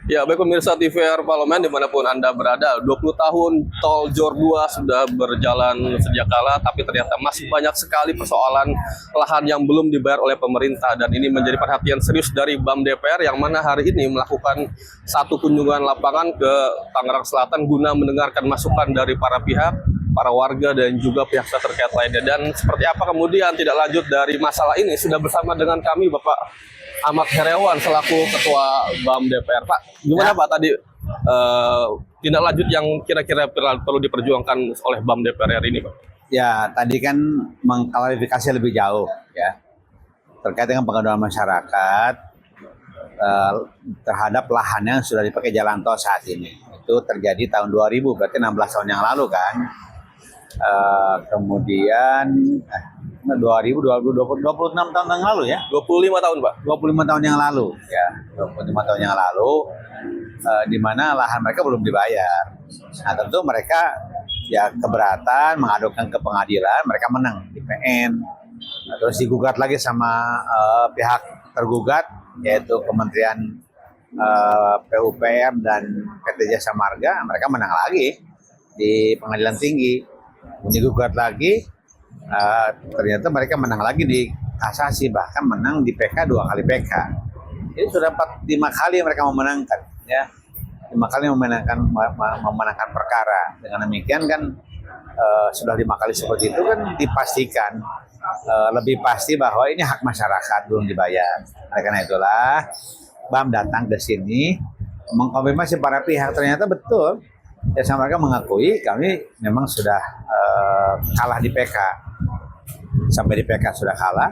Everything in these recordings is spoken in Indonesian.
Ya, baik pemirsa TVR Parlemen dimanapun Anda berada, 20 tahun tol Jor 2 sudah berjalan sejak kala, tapi ternyata masih banyak sekali persoalan lahan yang belum dibayar oleh pemerintah, dan ini menjadi perhatian serius dari BAM DPR yang mana hari ini melakukan satu kunjungan lapangan ke Tangerang Selatan guna mendengarkan masukan dari para pihak, para warga dan juga pihak terkait lainnya. Dan seperti apa kemudian tidak lanjut dari masalah ini, sudah bersama dengan kami Bapak Ahmad Heriawan selaku Ketua BAM DPR. Pak, gimana Pak tadi tindak lanjut yang kira-kira perlu diperjuangkan oleh BAM DPR ini, Pak? Ya, tadi kan mengklarifikasi lebih jauh ya terkait dengan pengaduan masyarakat terhadap lahan yang sudah dipakai jalan tol saat ini. Itu terjadi tahun 2000, berarti 16 tahun yang lalu kan. Kemudian 26 tahun yang lalu ya. 25 tahun, Pak. 25 tahun yang lalu ya. 25 tahun yang lalu di mana lahan mereka belum dibayar. Nah, tentu mereka ya keberatan, mengadukan ke pengadilan, mereka menang di PN. Nah, terus digugat lagi sama pihak tergugat, yaitu Kementerian PUPR dan PT Jasa Marga. Mereka menang lagi di pengadilan tinggi. Digugat lagi, ternyata mereka menang lagi di kasasi, bahkan menang di PK 2 kali PK. Jadi sudah 5 kali mereka memenangkan ya. 5 kali memenangkan perkara. Dengan demikian kan sudah 5 kali seperti itu kan dipastikan lebih pasti bahwa ini hak masyarakat belum dibayar. Oleh karena itulah BAM datang ke sini mengkonfirmasi para pihak, ternyata betul. Jasa Marga mengakui kami memang sudah kalah di PK. Sampai di PK sudah kalah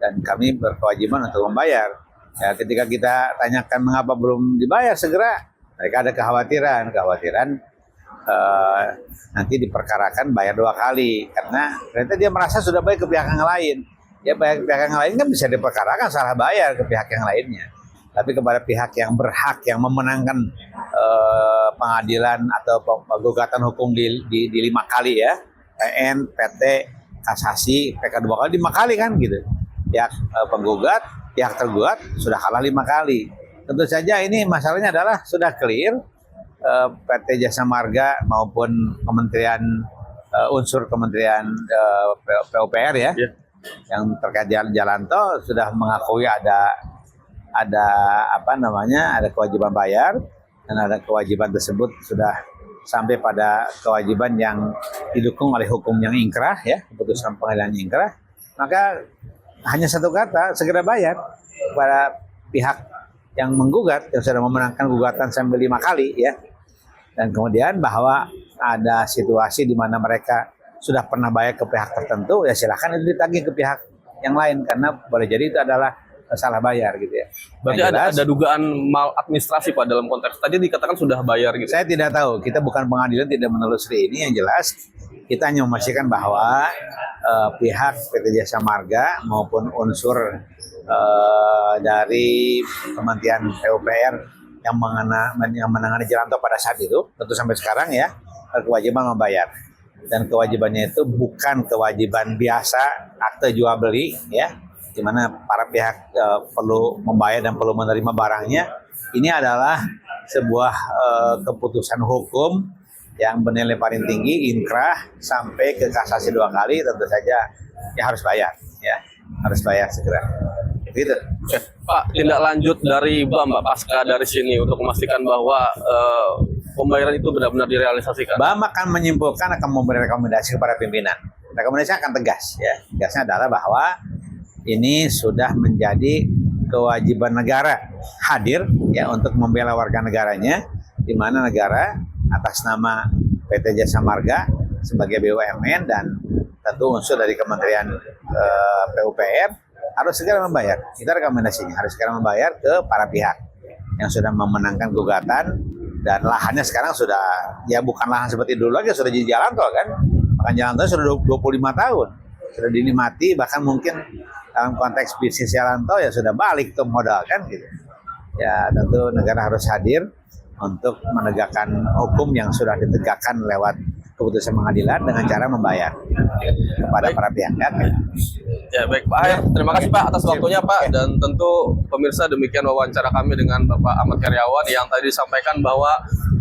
dan kami berkewajiban untuk membayar. Ya, ketika kita tanyakan mengapa belum dibayar segera, mereka ada kekhawatiran nanti diperkarakan bayar 2 kali karena ternyata dia merasa sudah bayar ke pihak yang lain. Ya, bayar ke pihak yang lain kan bisa diperkarakan salah bayar ke pihak yang lainnya. Tapi kepada pihak yang berhak yang memenangkan pengadilan atau gugatan hukum di 5 kali ya, PN, PT, kasasi, PK 2 kali, 5 kali kan gitu. Pihak penggugat, pihak tergugat sudah kalah 5 kali. Tentu saja ini masalahnya adalah sudah clear, PT Jasa Marga maupun Kementerian unsur Kementerian PUPR ya, yang terkait jalan tol sudah mengakui ada kewajiban bayar, dan ada kewajiban tersebut sudah sampai pada kewajiban yang didukung oleh hukum yang ingkrah ya, keputusan pengadilan ingkrah. Maka hanya satu kata, segera bayar kepada pihak yang menggugat, yang sudah memenangkan gugatan sampai 5 kali ya. Dan kemudian bahwa ada situasi di mana mereka sudah pernah bayar ke pihak tertentu, ya silakan itu ditagih ke pihak yang lain, karena boleh jadi itu adalah salah bayar gitu ya. Berarti ada dugaan maladministrasi Pak dalam konteks tadi dikatakan sudah bayar gitu. Saya tidak tahu, kita bukan pengadilan, tidak menelusuri ini. Yang jelas kita hanya memastikan bahwa pihak PT Jasa Marga maupun unsur dari Kementerian PUPR yang menangani jalan tol pada saat itu, tentu sampai sekarang ya, kewajiban membayar. Dan kewajibannya itu bukan kewajiban biasa akte jual beli ya, di mana para pihak perlu membayar dan perlu menerima barangnya. Ini adalah sebuah keputusan hukum yang bernilai paling tinggi, inkrah, sampai ke kasasi 2 kali, tentu saja ya harus bayar ya, harus bayar segera. Gitu. Pak, tindak lanjut dari BAM Pak pasca dari sini untuk memastikan bahwa pembayaran itu benar-benar direalisasikan. BAM akan menyimpulkan, akan memberi rekomendasi kepada pimpinan. Rekomendasi akan tegas ya. Tegasnya adalah bahwa ini sudah menjadi kewajiban negara hadir ya untuk membela warga negaranya, di mana negara atas nama PT Jasa Marga sebagai BUMN dan tentu unsur dari Kementerian PUPR harus segera membayar. Kita rekomendasinya harus segera membayar ke para pihak yang sudah memenangkan gugatan, dan lahannya sekarang sudah ya bukan lahan seperti dulu lagi, sudah jadi jalan tol kan. Bahkan jalan tol sudah 25 tahun sudah dinikmati, bahkan mungkin dalam konteks bisnis jalan tol ya sudah balik ke modal kan gitu. Ya tentu negara harus hadir untuk menegakkan hukum yang sudah ditegakkan lewat keputusan pengadilan dengan cara membayar kepada para pihak. Ya baik Pak Aher, terima kasih Pak atas waktunya Pak, dan tentu pemirsa demikian wawancara kami dengan Bapak Ahmad Heriawan yang tadi disampaikan bahwa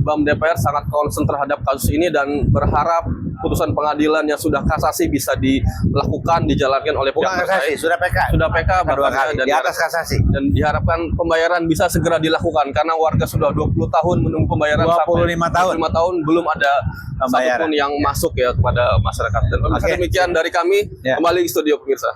BAM DPR sangat concern terhadap kasus ini dan berharap putusan pengadilan yang sudah kasasi bisa dilakukan, dijalankan oleh pihak Bukan kasasi, terkait. sudah PK. Sudah PK Kedua bahkan, kali, di atas kasasi. dan diharapkan pembayaran bisa segera dilakukan karena warga sudah 20 tahun menunggu pembayaran 25 tahun. 25 tahun belum ada Pembayaran. satupun yang masuk ya kepada masyarakat. Dan pemirsa, Oke. demikian dari kami, Ya. kembali ke studio pemirsa.